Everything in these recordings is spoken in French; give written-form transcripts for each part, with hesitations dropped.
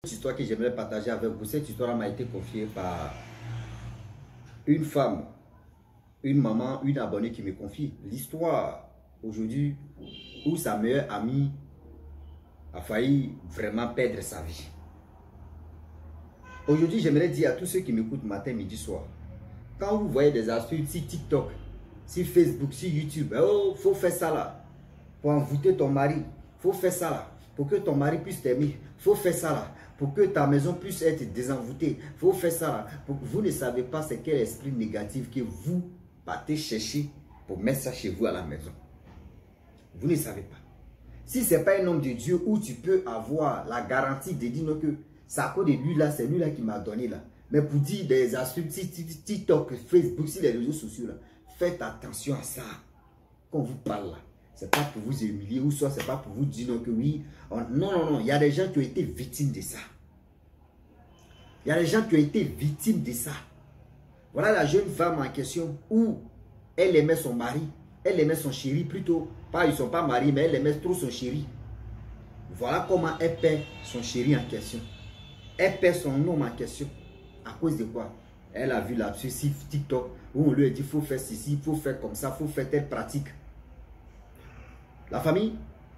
Cette histoire que j'aimerais partager avec vous, cette histoire m'a été confiée par une femme, une maman, une abonnée qui me confie l'histoire aujourd'hui où sa meilleure amie a failli vraiment perdre sa vie. Aujourd'hui, j'aimerais dire à tous ceux qui m'écoutent matin, midi, soir, quand vous voyez des astuces sur TikTok, sur Facebook, sur YouTube, oh, faut faire ça là, pour envoûter ton mari, faut faire ça là, pour que ton mari puisse t'aimer, faut faire ça là, pour que ta maison puisse être désenvoûtée, faut faire ça là. Vous ne savez pas c'est quel esprit négatif que vous partez chercher pour mettre ça chez vous à la maison. Vous ne savez pas. Si ce n'est pas un homme de Dieu où tu peux avoir la garantie de dire non que c'est à cause de lui là, c'est lui là qui m'a donné là. Mais pour dire des astuces, TikTok, Facebook, sur les réseaux sociaux là, faites attention à ça. Quand on vous parle là, c'est pas pour vous humilier ou soit c'est pas pour vous dire non que oui. Non. Il y a des gens qui ont été victimes de ça. Il y a des gens qui ont été victimes de ça. Voilà la jeune femme en question où elle aimait son mari, elle aimait son chéri plutôt. Pas, ils ne sont pas mariés, mais elle aimait trop son chéri. Voilà comment elle perd son chéri en question. Elle perd son homme en question. À cause de quoi? Elle a vu là sur TikTok où on lui a dit il faut faire ceci, il faut faire comme ça, il faut faire telle pratique. La famille,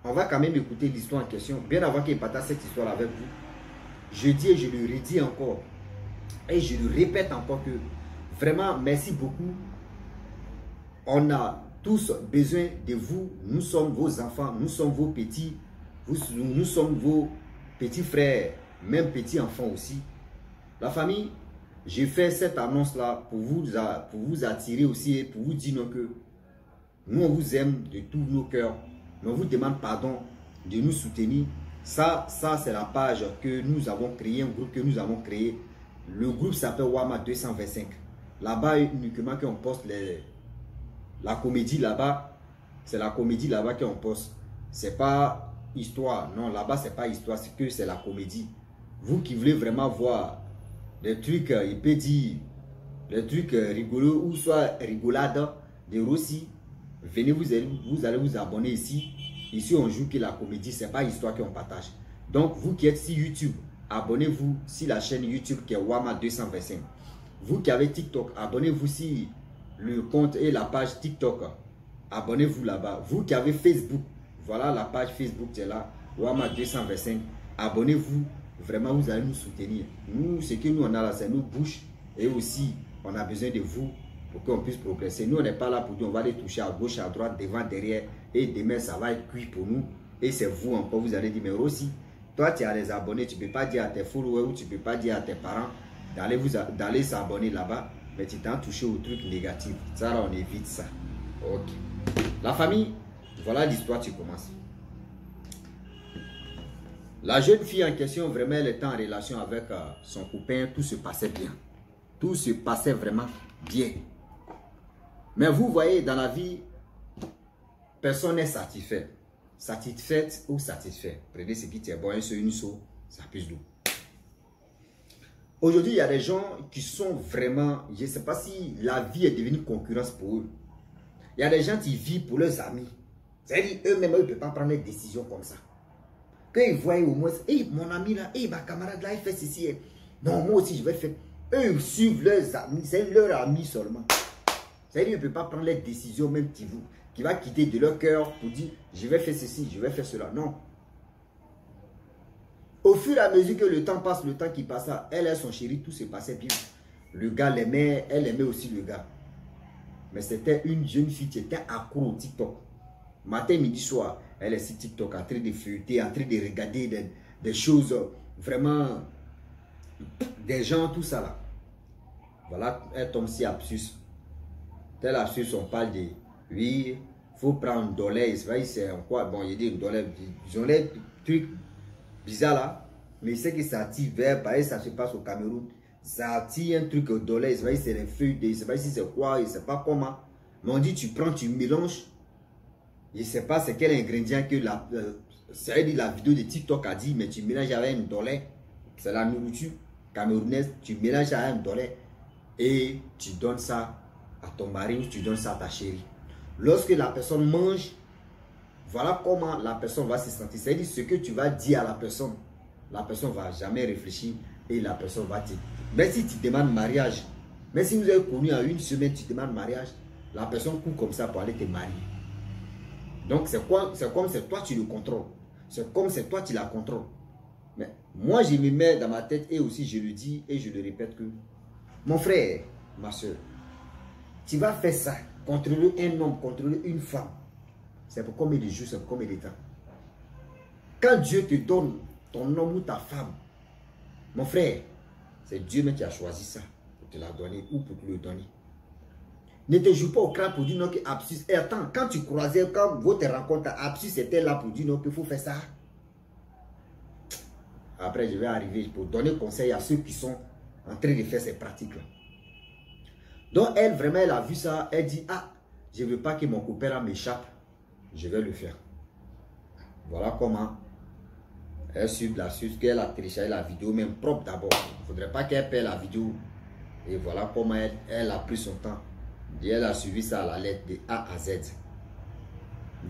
on va quand même écouter l'histoire en question, bien avant qu'il partage cette histoire avec vous. Je dis et je le redis encore, et je le répète encore que vraiment, merci beaucoup. On a tous besoin de vous. Nous sommes vos enfants, nous sommes vos petits, nous sommes vos petits frères, même petits enfants aussi. La famille, j'ai fait cette annonce-là pour vous attirer aussi et pour vous dire non que nous, on vous aime de tous nos cœurs. Mais on vous demande pardon de nous soutenir. Ça c'est la page que nous avons créée, un groupe que nous avons créé. Le groupe s'appelle Wama 225. Là-bas, uniquement qu'on poste la comédie là-bas. C'est la comédie là-bas qu'on poste. C'est pas histoire. Non, là-bas, c'est pas histoire, c'est que c'est la comédie. Vous qui voulez vraiment voir des trucs, il peut dire, des trucs rigolos ou soit rigolades de Rossi, venez, vous allez vous abonner ici. Ici, on joue que la comédie, c'est pas histoire qu'on partage. Donc, vous qui êtes sur YouTube, abonnez-vous sur la chaîne YouTube qui est Wama 225. Vous qui avez TikTok, abonnez-vous sur le compte et la page TikTok. Abonnez-vous là-bas. Vous qui avez Facebook, voilà la page Facebook qui est là, Wama 225. Abonnez-vous. Vraiment, vous allez nous soutenir. Nous, ce que nous on a là, c'est nos bouches. Et aussi, on a besoin de vous pour qu'on puisse progresser. Nous, on n'est pas là pour dire on va les toucher à gauche, à droite, devant, derrière. Et demain, ça va être cuit pour nous. Et c'est vous encore, vous allez dire, mais aussi, toi, tu as les abonnés, tu ne peux pas dire à tes followers ou tu ne peux pas dire à tes parents d'aller s'abonner là-bas. Mais tu t'en touché au truc négatif. Ça, là, on évite ça. Ok. La famille, voilà l'histoire, tu commences. La jeune fille en question, vraiment, elle était en relation avec son copain. Tout se passait bien. Tout se passait vraiment bien. Mais vous voyez, dans la vie, personne n'est satisfait. Satisfaite ou satisfait. Prenez ce qui est bon, un seul, une seule, ça pisse d'eau. Aujourd'hui, il y a des gens qui sont vraiment, je ne sais pas si la vie est devenue concurrence pour eux. Il y a des gens qui vivent pour leurs amis. C'est-à-dire, eux-mêmes, ils ne peuvent pas prendre des décisions comme ça. Quand ils voient au moins, hey, mon ami là, hey, ma camarade là, il fait ceci. Non, moi aussi, je vais faire. Eux, ils suivent leurs amis, c'est leurs amis seulement. C'est-à-dire, ils ne peuvent pas prendre les décisions, même qui va quitter de leur cœur pour dire, je vais faire ceci, je vais faire cela. Non. Au fur et à mesure que le temps passe, le temps qui passe, elle et son chéri, tout se passait bien. Le gars l'aimait, elle aimait aussi le gars. Mais c'était une jeune fille qui était accro au TikTok. Matin, midi, soir, elle est sur TikTok en train de feuilleter, en train de regarder des choses vraiment, des gens, tout ça là. Voilà, elle tombe si absurde. Tel absurde, on parle de, oui, il faut prendre $, c'est quoi, bon, il y a des $, ils ont les trucs bizarres là, mais c'est que ça attire vers, pareil, ça se passe au Cameroun, ça attire un truc au $, c'est les feuilles, je ne sais pas si c'est quoi, je ne sais pas comment, mais on dit tu prends, tu mélanges. Je ne sais pas c'est quel ingrédient que la vidéo de TikTok a dit, mais tu mélanges avec $. C'est la nourriture camerounaise. Tu mélanges avec $. Et tu donnes ça à ton mari ou tu donnes ça à ta chérie. Lorsque la personne mange, voilà comment la personne va se sentir. C'est-à-dire ce que tu vas dire à la personne. la personne ne va jamais réfléchir et la personne va te... Mais si tu demandes mariage, mais si vous avez connu en une semaine, tu demandes mariage, la personne court comme ça pour aller te marier. Donc c'est comme c'est toi tu le contrôles. C'est comme c'est toi qui la contrôles. Mais moi je me mets dans ma tête et aussi je le dis et je le répète que mon frère, ma soeur, tu vas faire ça, contrôler un homme, contrôler une femme. C'est pour combien de jours, c'est pour combien de temps. Quand Dieu te donne ton homme ou ta femme, mon frère, c'est Dieu même qui a choisi ça pour te la donner ou pour te le donner. Ne te joue pas au crâne pour dire non que Absus. Et attends, quand tu croisais, quand votre rencontre à Absus était là pour dire non qu'il faut faire ça. Après, je vais arriver pour donner conseil à ceux qui sont en train de faire ces pratiques-là. Donc, elle, vraiment, elle a vu ça. Elle dit, ah, je ne veux pas que mon copain m'échappe. Je vais le faire. Voilà comment elle suit la suite, qu'elle a téléchargé la vidéo, même propre d'abord. Il ne faudrait pas qu'elle perde la vidéo. Et voilà comment elle a pris son temps. Et elle a suivi ça à la lettre de A à Z.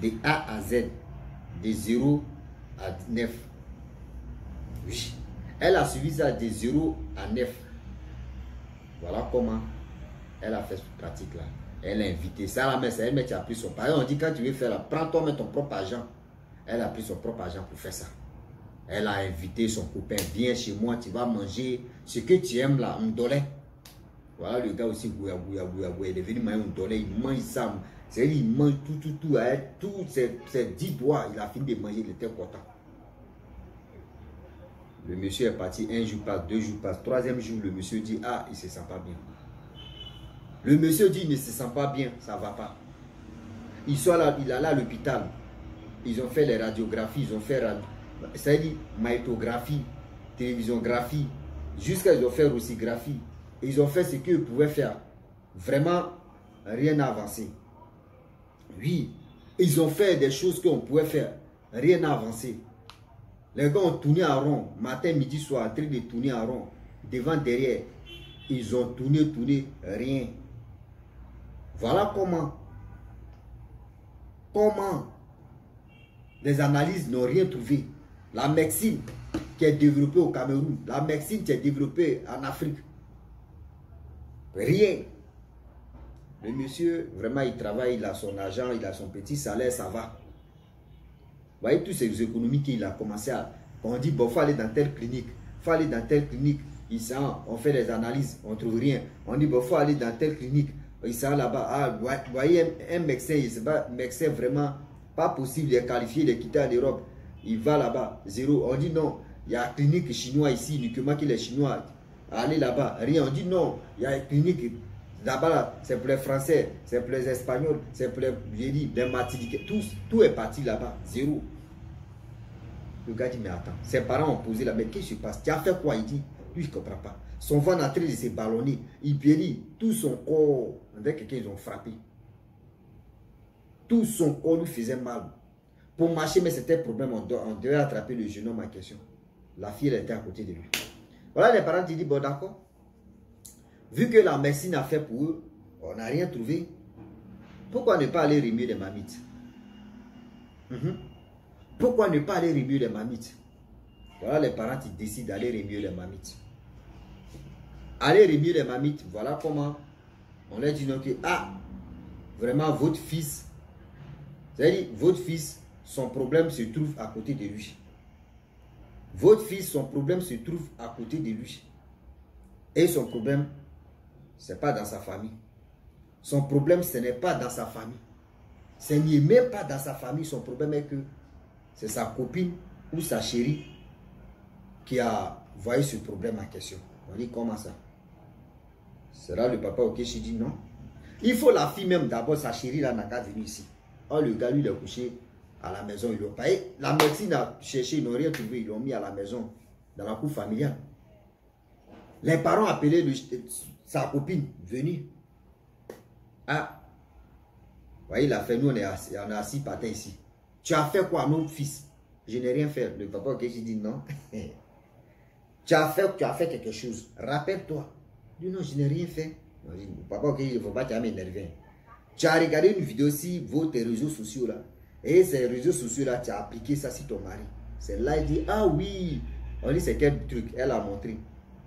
De A à Z. De 0 à 9. Oui. Elle a suivi ça de 0 à 9. Voilà comment elle a fait cette pratique-là. Elle a invité ça là, mais c'est elle qui a pris son... Par exemple, on dit quand tu veux faire là, prends toi-même ton propre argent. Elle a pris son propre argent pour faire ça. Elle a invité son copain, viens chez moi, tu vas manger ce que tu aimes là, un dollar. Voilà le gars aussi, il est venu manger un dollar, il mange ça. C'est-à-dire, il mange tout ses 10 doigts, il a fini de manger, il était content. Le monsieur est parti, un jour passe, 2 jours passe, 3e jour, le monsieur dit, ah, il ne se sent pas bien. Le monsieur dit, il ne se sent pas bien, ça ne va pas. Il est allé à l'hôpital, ils ont fait les radiographies, ils ont fait, c'est-à-dire, magnétographie, télévisiongraphie, jusqu'à ils ont fait rossigraphie. Ils ont fait ce qu'ils pouvaient faire. Vraiment, rien n'a avancé. Oui, ils ont fait des choses qu'on pouvait faire. Rien n'a avancé. Les gars ont tourné en rond, matin, midi, soir, en train de tourner en rond, devant, derrière. Ils ont tourné, rien. Voilà comment les analyses n'ont rien trouvé. La médecine qui est développée au Cameroun, la médecine qui est développée en Afrique, rien. Le monsieur, vraiment, il travaille, il a son argent, il a son petit salaire, ça va. Vous voyez, toutes ces économies qu'il a commencé à... On dit, bon, il faut aller dans telle clinique, il faut aller dans telle clinique. On fait des analyses, on ne trouve rien. On dit, bon, il faut aller dans telle clinique. Il s'en là-bas. Ah, vous voyez, un médecin, il n'est pas médecin vraiment pas possible, il est qualifié, il est quitté en Europe. Il va là-bas, 0. On dit, non, il y a une clinique chinoise ici, uniquement qu'il est chinois. Allez là-bas, rien. On dit non, il y a une clinique là-bas, c'est pour les Français, c'est pour les Espagnols, c'est pour les Martiniquais. Tout est parti là-bas, 0. Le gars dit, mais attends, ses parents ont posé là, mais qu'est-ce qui se passe? Tu as fait quoi? Il dit, lui, je ne comprends pas. Son ventre en train de se ballonner, il périt, tout son corps, avec quelqu'un, ils ont frappé. Tout son corps lui faisait mal. Pour marcher, mais c'était un problème, on devait attraper le jeune homme en question. La fille, elle était à côté de lui. Voilà, les parents te disent, bon d'accord, vu que la médecine a fait pour eux, on n'a rien trouvé, pourquoi ne pas aller remuer les mamites? Pourquoi ne pas aller remuer les mamites? Voilà, les parents qui décident d'aller remuer les mamites. Aller remuer les mamites, voilà comment on leur dit donc que, ah, vraiment votre fils, c'est-à-dire votre fils, son problème se trouve à côté de lui. Votre fils, son problème se trouve à côté de lui. Et son problème, ce n'est pas dans sa famille. Son problème, ce n'est pas dans sa famille. Ce n'est même pas dans sa famille. Son problème est que c'est sa copine ou sa chérie qui a voyé ce problème en question. On dit comment ça? Sera le papa ok, je dis non. Il faut la fille même d'abord, sa chérie là n'a qu'à venir ici. Oh, le gars lui il est couché à la maison, ils l'ont payé. La médecine a cherché, ils n'ont rien trouvé, ils l'ont mis à la maison, dans la cour familiale. Les parents appelaient sa copine, venue. Ah, vous voyez, il a fait, nous on est assis par terre ici. Tu as fait quoi à notre fils? Je n'ai rien fait. Le papa ok, j'ai dit non. tu as fait quelque chose. Rappelle-toi. Il dit non, je n'ai rien fait. Non, dit, papa ok, il ne faut pas m'énerver. Tu as regardé une vidéo sur vos réseaux sociaux là. Et ces réseaux sociaux là, tu as appliqué ça sur ton mari. C'est là, il dit, ah oui, On dit c'est quel truc? Elle a montré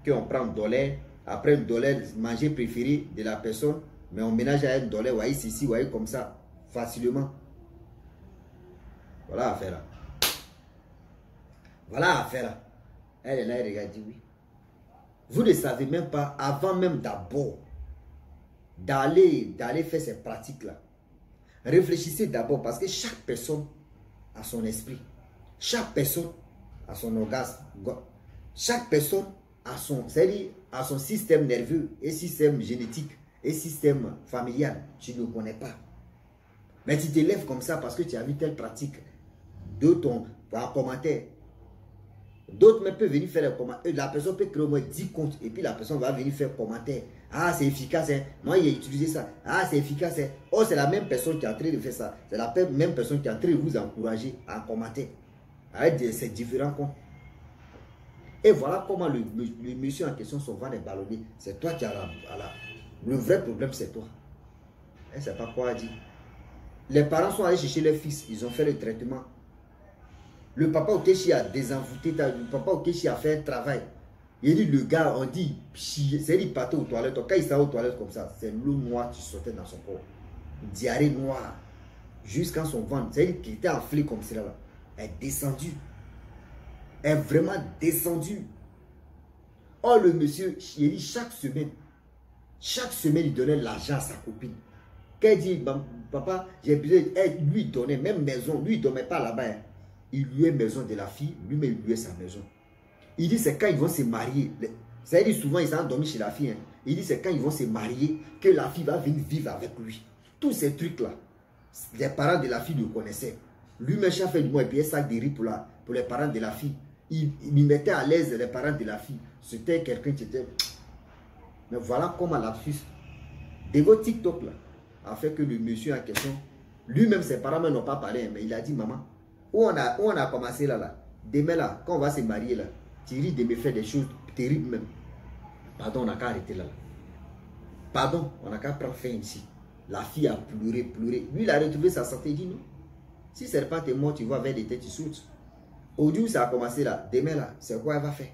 qu'on prend $, après $, manger préféré de la personne, mais on ménage à $, voyez ici, voyez comme ça, facilement. Voilà l'affaire là. Voilà l'affaire là. Elle est là, elle regarde, dit oui. Vous ne savez même pas, avant même d'abord, d'aller faire ces pratiques-là. Réfléchissez d'abord parce que chaque personne a son esprit. Chaque personne a son orgasme. Chaque personne a son, c'est-à-dire, a son système nerveux et système génétique et système familial. Tu ne connais pas. Mais tu te lèves comme ça parce que tu as vu telle pratique. D'autres ont un commentaire. D'autres même peuvent venir faire un commentaire. La personne peut créer au moins 10 comptes et puis la personne va venir faire un commentaire. Ah, c'est efficace. Hein? Moi, il a utilisé ça. Ah, c'est efficace. Hein? Oh, c'est la même personne qui est en train de faire ça. C'est la même personne qui est en train de vous encourager à commenter. Avec ces différents comptes. Et voilà comment le monsieur en question, son ventre est ballonné. C'est toi qui as le vrai problème, c'est toi. Elle ne sait pas quoi dire. Les parents sont allés chercher leur fils. Ils ont fait le traitement. Le papa Okechi a désenvoûté, le papa Okechi a fait un travail. Il dit, le gars, on dit, c'est il partait aux toilettes. Quand il s'est aux toilettes comme ça, c'est l'eau noire qui sortait dans son corps. Diarrhée noire. Jusqu'à son ventre. C'est-à-dire qu'il était enflé comme cela. Là. Elle est descendue. Elle est vraiment descendue. Oh, le monsieur, il dit, chaque semaine, il donnait l'argent à sa copine. Quand il dit, papa, j'ai besoin, elle lui donnait, même maison, lui, il ne dormait pas là-bas. Hein. Il louait la maison de la fille, lui-même il louait sa maison. Il dit c'est quand ils vont se marier. C'est-à-dire souvent ils sont endormis chez la fille. Hein. Il dit c'est quand ils vont se marier que la fille va venir vivre avec lui. Tous ces trucs-là, les parents de la fille le connaissaient. Lui-même a fait du moins et puis un sac de riz pour les parents de la fille. Il mettait à l'aise les parents de la fille. C'était quelqu'un qui était... Mais voilà comment l'absus de vos TikTok là a fait que le monsieur en question, lui-même ses parents n'ont pas parlé, mais il a dit maman, où on a commencé là. Demain là, quand on va se marier là, tu risques de me faire des choses terribles même. Pardon, on n'a qu'à arrêter là. Pardon, on n'a qu'à prendre fin ici. La fille a pleuré. Lui, il a retrouvé sa santé, il dit non. Si serpent est mort, tu vas vers des têtes, tu sautes. Aujourd'hui, ça a commencé là. Demain là, c'est quoi elle va faire?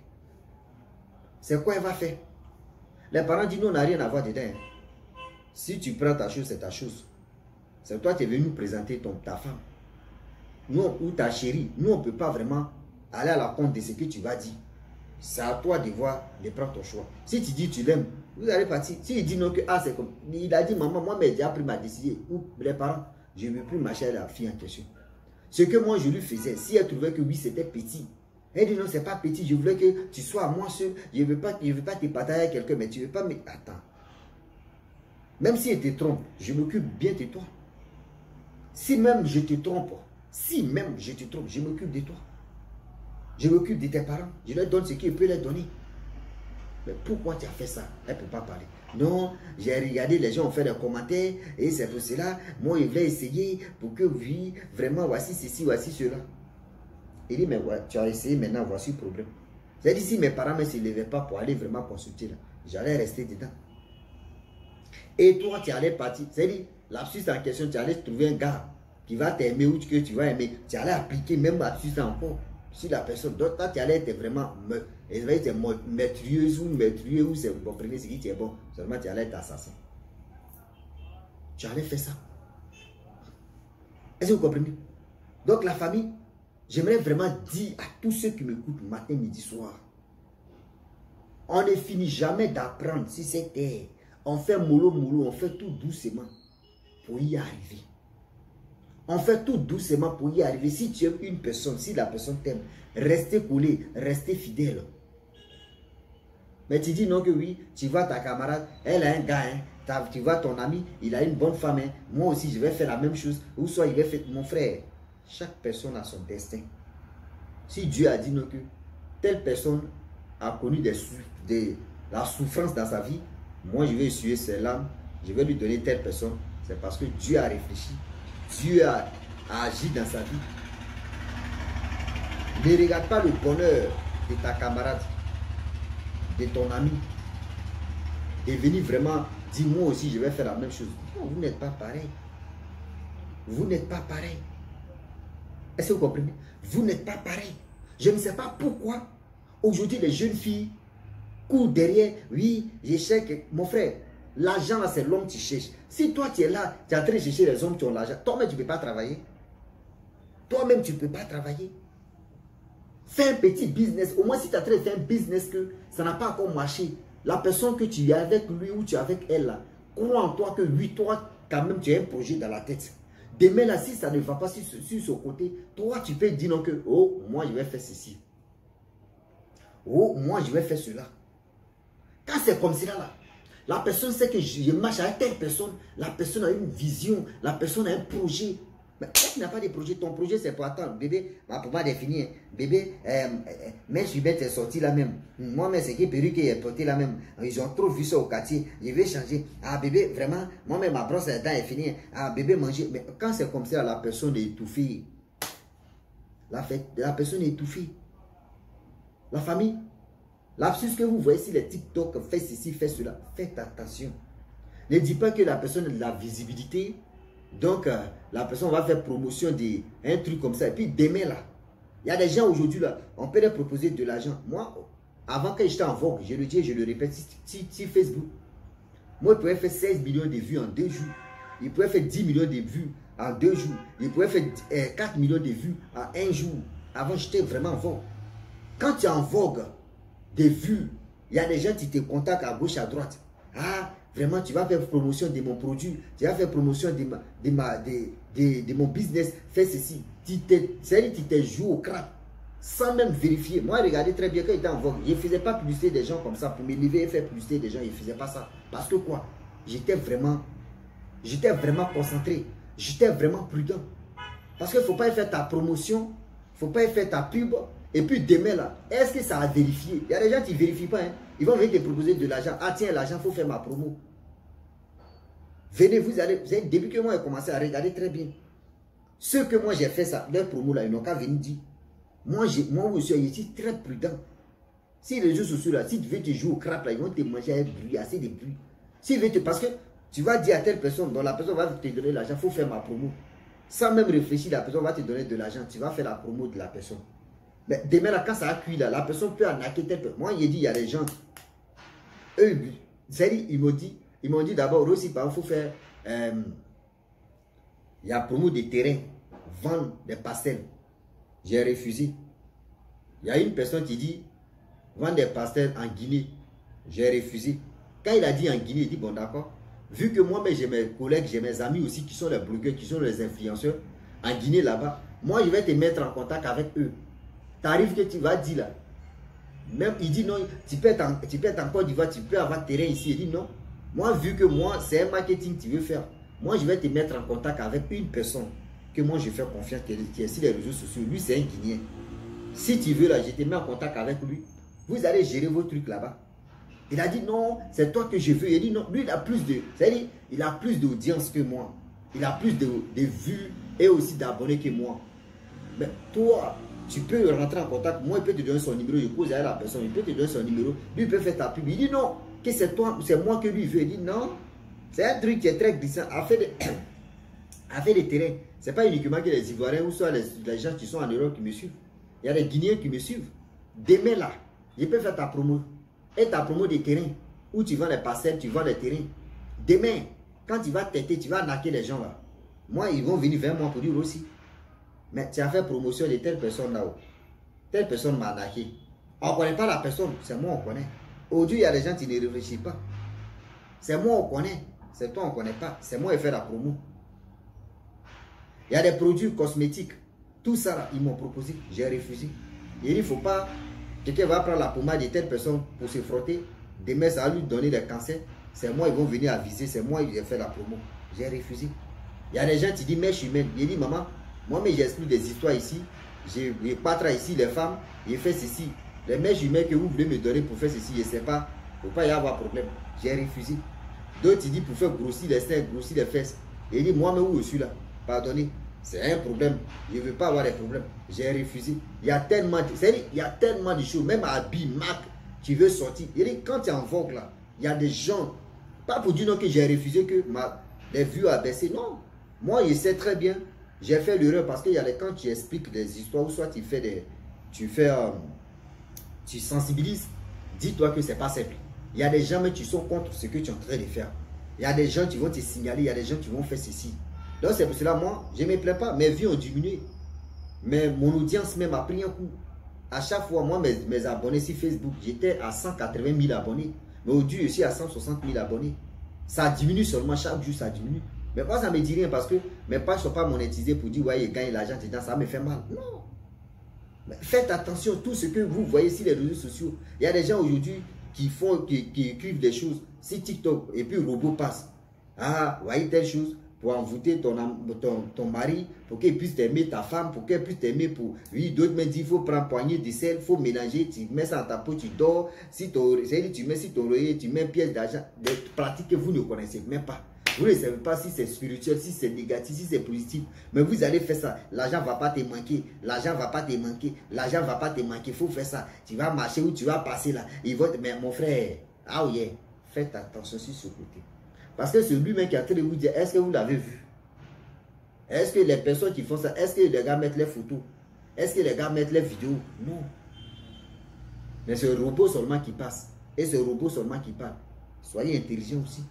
C'est quoi elle va faire? Les parents disent non, on n'a rien à voir dedans. Si tu prends ta chose, c'est ta chose. C'est toi qui es venu nous présenter ta femme. Nous, ou ta chérie, nous, on ne peut pas vraiment aller à la compte de ce que tu vas dire. C'est à toi de voir, de prendre ton choix. Si tu dis tu l'aimes, vous allez partir. Si il dit non, que ah, c'est comme. Il a dit maman, moi, mais j'ai pris ma décision. Ou les parents, je ne veux plus marcher à la fille en question. Ce que moi, je lui faisais, si elle trouvait que oui, c'était petit. Elle dit non, c'est pas petit, je voulais que tu sois à moi seul. Je ne veux pas te partager avec quelqu'un, mais tu ne veux pas me. Attends. Même si elle te trompe, je m'occupe bien de toi. Si même je te trompe, je m'occupe de toi. Je m'occupe de tes parents. Je leur donne ce qu'ils peuvent leur donner. Mais pourquoi tu as fait ça? Elle ne peut pas parler. Non, j'ai regardé, les gens ont fait des commentaires et c'est pour cela, moi je vais essayer pour que oui, vraiment, voici ceci, voici cela. Il dit, mais ouais, tu as essayé maintenant, voici le problème. C'est-à-dire, si mes parents ne se levaient pas pour aller vraiment consulter, là, j'allais rester dedans. Et toi, tu allais partir. C'est-à-dire, l'absus en question, tu allais trouver un gars qui va t'aimer ou que tu vas aimer. Tu allais appliquer même l'absus encore sur la personne. Donc, toi, tu allais être vraiment maîtrieuse ou maîtrieux ou vous comprenez ce qui est bon. Seulement, tu allais être assassin. Tu allais faire ça. Est-ce que vous comprenez? Donc, la famille, j'aimerais vraiment dire à tous ceux qui m'écoutent matin, midi, soir, on ne finit jamais d'apprendre si c'est terre. On fait mollo, on fait tout doucement pour y arriver. On fait tout doucement pour y arriver. Si tu aimes une personne, si la personne t'aime, restez collé, restez fidèle. Mais tu dis non que oui, tu vois ta camarade, elle a un gars, hein, tu vois ton ami, il a une bonne femme, hein, moi aussi je vais faire la même chose, ou soit il va faire, mon frère, chaque personne a son destin. Si Dieu a dit non que telle personne a connu la souffrance dans sa vie, moi je vais essuyer ses larmes, je vais lui donner telle personne, c'est parce que Dieu a réfléchi, Dieu a agi dans sa vie. Ne regarde pas le bonheur de ta camarade, de ton ami, et venir vraiment dire moi aussi je vais faire la même chose. Non, vous n'êtes pas pareil. Vous n'êtes pas pareil. Est-ce que vous comprenez? Vous n'êtes pas pareil. Je ne sais pas pourquoi Aujourd'hui, les jeunes filles courent derrière. Oui, je cherche. Mon frère, l'argent là, c'est l'homme que tu cherches. Si toi, tu es là, tu es en train de chercher les hommes qui ont l'argent, toi-même, tu ne peux pas travailler. Toi-même, tu ne peux pas travailler. Fais un petit business. Au moins, si tu es en train de faire un business que ça n'a pas encore marché, la personne que tu es avec lui ou tu es avec elle là, crois en toi que oui, toi, quand même, tu as un projet dans la tête. Demain là, si ça ne va pas sur ce côté, toi, tu peux dire non que, oh, moi, je vais faire ceci. Oh, moi, je vais faire cela. Quand c'est comme cela là, la personne sait que je marche avec telle personne, la personne a une vision, la personne a un projet. Mais quand tu n'as pas de projet, ton projet c'est pour attendre. Bébé, pour pas définir. Bébé, mais Jubette est sorti là même. Moi, mais c'est qui perruque est porté là même. Ils ont trop vu ça au quartier. Je vais changer. Ah bébé, vraiment, moi-même ma brosse à dents est finie. Ah bébé, manger. Mais quand c'est comme ça, la personne est étouffée. La personne est étouffée. La famille. L'absurde que vous voyez si les TikTok fait ceci, fait cela, faites attention. Ne dis pas que la personne a de la visibilité. Donc, la personne va faire promotion d'un truc comme ça. Et puis, demain, là, il y a des gens aujourd'hui, là, on peut leur proposer de l'argent. Moi, avant que j'étais en vogue, je le dis et je le répète, si Facebook, moi, je pouvais faire 16 millions de vues en 2 jours. Il pouvait faire 10 millions de vues en 2 jours. Il pouvait faire 4 millions de vues en 1 jour. Avant, j'étais vraiment en vogue. Quand tu es en vogue, des vues, il y a des gens qui te contactent à gauche, à droite. Ah, vraiment, tu vas faire promotion de mon produit, tu vas faire promotion de mon business, fais ceci. Tu t'es joué au crap, sans même vérifier. Moi, regardez très bien quand j'étais en vogue, je ne faisais pas publicité des gens comme ça, pour me lever et faire publicité des gens, je ne faisais pas ça. Parce que quoi? J'étais vraiment concentré, j'étais vraiment prudent. Parce qu'il ne faut pas faire ta promotion, il ne faut pas faire ta pub. Et puis demain là, est-ce que ça a vérifié? Il y a des gens qui ne vérifient pas. Hein? Ils vont venir te proposer de l'argent. Ah tiens, l'argent, il faut faire ma promo. Venez, vous allez, depuis que moi j'ai commencé à regarder très bien. Ceux que moi j'ai fait ça, leur promo là, ils n'ont qu'à venir dire. Moi aussi, je suis très prudent. Si les réseaux sociaux là, si tu veux te jouer au crap là, ils vont te manger un bruit, assez de bruit. Parce que tu vas dire à telle personne, dont la personne va te donner l'argent, il faut faire ma promo. Sans même réfléchir, la personne va te donner de l'argent, tu vas faire la promo de la personne. Mais demain, là, quand ça a cuit, là, la personne peut arnaquer telle personne. Moi, il dit, il y a des gens. Eux, ils m'ont dit d'abord aussi, il faut faire. Il y a promo de terrain, vendre des pastels. J'ai refusé. Il y a une personne qui dit, vendre des pastels en Guinée. J'ai refusé. Quand il a dit en Guinée, il dit, bon, d'accord. Vu que moi, j'ai mes collègues, j'ai mes amis aussi qui sont les blogueurs, qui sont les influenceurs, en Guinée là-bas, moi, je vais te mettre en contact avec eux. Tarif que tu vas dire là. Même il dit non, tu peux être en Côte d'Ivoire, tu peux avoir terrain ici. Il dit non. Moi, vu que moi, c'est un marketing que tu veux faire, moi, je vais te mettre en contact avec une personne que moi, je fais confiance, qui est sur les réseaux sociaux. Lui, c'est un Guinéen. Si tu veux là, je te mets en contact avec lui. Vous allez gérer vos trucs là-bas. Il a dit non, c'est toi que je veux. Il a dit non, lui, il a plus de, c'est-à-dire, il a plus d'audience que moi. Il a plus de vues et aussi d'abonnés que moi. Mais toi, tu peux rentrer en contact. Moi, il peut te donner son numéro. Je pose à la personne. Il peut te donner son numéro. Lui, il peut faire ta pub. Il dit non, que c'est toi, c'est moi que lui veut. Il dit non. C'est un truc qui est très glissant. Affaire des terrains. Ce n'est pas uniquement que les Ivoiriens ou soit les gens qui sont en Europe qui me suivent. Il y a des Guinéens qui me suivent. Demain là, je peux faire ta promo. Et ta promo des terrains. Où tu vends les parcelles, tu vends les terrains. Demain, quand tu vas têter, tu vas arnaquer les gens là. Moi, ils vont venir vers moi pour dire aussi. Mais tu as fait promotion de telle personne là-haut. Telle personne m'a arnaqué. On ne connaît pas la personne, c'est moi on connaît. Aujourd'hui, il y a des gens qui ne réfléchissent pas. C'est moi on connaît, c'est toi on ne connaît pas. C'est moi qui fais la promo. Il y a des produits cosmétiques. Tout ça, là, ils m'ont proposé. J'ai refusé. Il dit, il ne faut pas. Quelqu'un va prendre la pommade de telle personne pour se frotter. Demain, ça va lui donner des cancers. C'est moi, ils vont venir aviser. C'est moi qui vais faire la promo. J'ai refusé. Il y a des gens qui disent, mais je suis humaine. Il dit, maman, moi, mais j'explique des histoires ici. Je patra ici les femmes. Je fais ceci. Les mèches humaines que vous voulez me donner pour faire ceci, je ne sais pas. Il ne faut pas y avoir problème. J'ai refusé. D'autres, ils disent pour faire grossir les seins, grossir les fesses. Il dit, moi, mais où je suis là? Pardonnez. C'est un problème. Je ne veux pas avoir des problèmes. J'ai refusé. Il y a tellement de choses. Même à Mac, tu veux sortir. Il dit, quand tu es en vogue là, il y a des gens. Pas pour dire non que j'ai refusé que les vues a baissé. Non. Moi, je sais très bien. J'ai fait l'erreur parce qu'il y a des quand tu expliques des histoires ou soit tu fais tu sensibilises, dis-toi que c'est pas simple. Il y a des gens, mais tu sont contre ce que tu es en train de faire. Il y a des gens qui vont te signaler, il y a des gens qui vont faire ceci. Donc c'est pour cela, moi, je ne me plains pas. Mes vues ont diminué. Mais mon audience même a pris un coup. À chaque fois, moi, mes abonnés sur Facebook, j'étais à 180 000 abonnés. Mais aujourd'hui, je suis à 160 000 abonnés. Ça diminue seulement, chaque jour, ça diminue. Mais moi, ça ne me dit rien parce que mes pages ne sont pas monétisées pour dire, ouais, il gagne l'argent, ça me fait mal. Non. Mais faites attention à tout ce que vous voyez sur les réseaux sociaux. Il y a des gens aujourd'hui qui écrivent des choses sur TikTok et puis le robot passe. Ah, voyez telle chose pour envoûter ton mari, pour qu'il puisse t'aimer, ta femme, pour qu'elle puisse t'aimer. Pour oui, d'autres me disent il faut prendre poignée de sel, il faut mélanger, tu mets ça dans ta peau, tu dors. Si tu mets sur ton oreiller, tu mets une pièce d'argent, des pratiques que vous ne connaissez même pas. Vous ne savez pas si c'est spirituel, si c'est négatif, si c'est positif. Mais vous allez faire ça. L'argent ne va pas te manquer. L'argent ne va pas te manquer. L'argent ne va pas te manquer. Il faut faire ça. Tu vas marcher ou tu vas passer là. Mais mon frère, ah oui, faites attention sur ce côté. Parce que c'est lui-même qui est en train de vous dire, est-ce que vous l'avez vu? Est-ce que les personnes qui font ça, est-ce que les gars mettent les photos? Est-ce que les gars mettent les vidéos? Non. Mais c'est un robot seulement qui passe. Et c'est un robot seulement qui parle. Soyez intelligents aussi.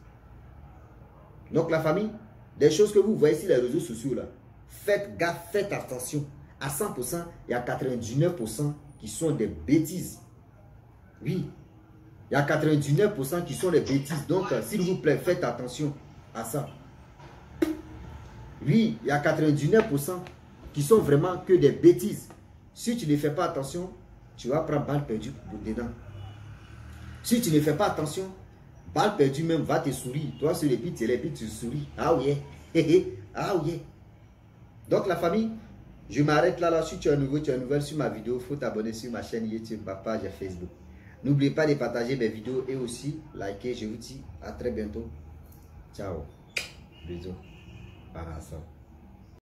Donc la famille, des choses que vous voyez sur les réseaux sociaux là, faites gaffe, faites attention. À 100%, il y a 99% qui sont des bêtises. Oui, il y a 99% qui sont des bêtises. Donc, s'il vous plaît, faites attention à ça. Oui, il y a 99% qui sont vraiment que des bêtises. Si tu ne fais pas attention, tu vas prendre balle perdue dedans. Si tu ne fais pas attention, balle perdue même va te sourire. Toi, sur les pieds, tu souris. Ah oui. Ah oui. Donc, la famille, je m'arrête là. Si tu es nouveau, tu es nouvelle sur ma vidéo, il faut t'abonner sur ma chaîne YouTube, ma page Facebook. N'oubliez pas de partager mes vidéos et aussi liker. Je vous dis à très bientôt. Ciao. Bisous. Par ensemble.